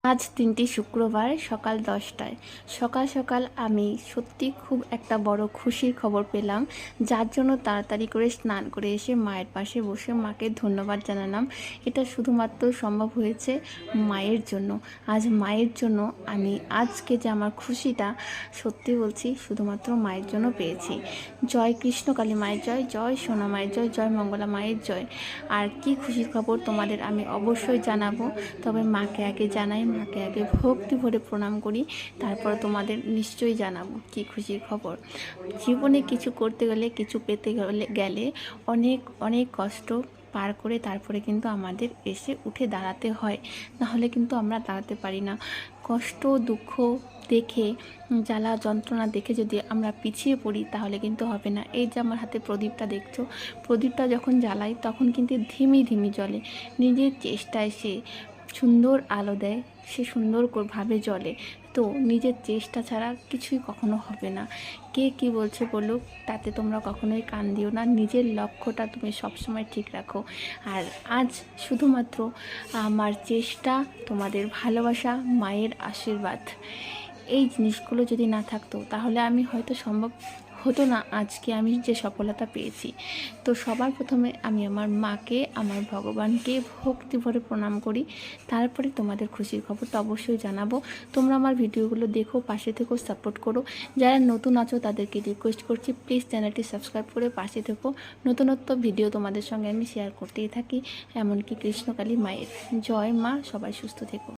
আজ দিনটি শুক্রবার সকাল 10টায়। সকাল সকাল আমি সত্যি খুব একটা বড় খুশির খবর পেলাম, যার জন্য তাড়াতাড়ি করে স্নান করে এসে মায়ের পাশে বসে মাকে ধন্যবাদ জানালাম। এটা শুধুমাত্র সম্ভব হয়েছে মায়ের জন্য। আজ মায়ের জন্য আমি আজকে যে আমার খুশিটা, সত্যি বলছি, শুধুমাত্র মায়ের জন্য পেয়েছি। জয় কৃষ্ণকালী মায়ের জয়, জয় সোনা মায়ের জয়, জয় মঙ্গলা মায়ের জয়। আর কি খুশির খবর তোমাদের আমি অবশ্যই জানাবো, তবে মাকে আগে জানাই, মাকে আগে ভক্তি ভরে প্রণাম করি, তারপর তোমাদের নিশ্চয়ই জানাবো কি খুশির খবর। জীবনে কিছু করতে গেলে, কিছু পেতে গেলে অনেক অনেক কষ্ট পার করে তারপরে কিন্তু আমাদের এসে উঠে দাঁড়াতে হয়, নাহলে কিন্তু আমরা দাঁড়াতে পারি না। কষ্ট দুঃখ দেখে, জ্বালা যন্ত্রণা দেখে যদি আমরা পিছিয়ে পড়ি তাহলে কিন্তু হবে না। এই যে আমার হাতে প্রদীপটা দেখছো, প্রদীপটা যখন জ্বালাই তখন কিন্তু ধিমি ধিমি জ্বলে। নিজের চেষ্টায় সে সুন্দর আলো দেয়, সে সুন্দরভাবে জ্বলে। তো নিজের চেষ্টা ছাড়া কিছুই কখনো হবে না। কে কি বলছে বলুক, তাতে তোমরা কখনোই কান দিও না। নিজের লক্ষ্যটা তুমি সবসময় ঠিক রাখো। আর আজ শুধুমাত্র আমার চেষ্টা, তোমাদের ভালোবাসা, মায়ের আশীর্বাদ, এই জিনিসগুলো যদি না থাকতো তাহলে আমি হয়তো সম্ভব হতো না আজকে আমি যে সফলতা পেয়েছি। তো সবার প্রথমে আমি আমার মাকে, আমার ভগবানকে ভক্তি ভরে প্রণাম করি, তারপরে তোমাদের খুশির খবর তো অবশ্যই জানাবো। তোমরা আমার ভিডিওগুলো দেখো, পাশে থেকো, সাপোর্ট করো। যারা নতুন আছো তাদেরকে রিকোয়েস্ট করছি, প্লিজ চ্যানেলটি সাবস্ক্রাইব করে পাশে থেকো। নতুনত্ব ভিডিও তোমাদের সঙ্গে আমি শেয়ার করতেই থাকি, এমনকি কৃষ্ণকালী মায়ের। জয় মা, সবাই সুস্থ থেকো।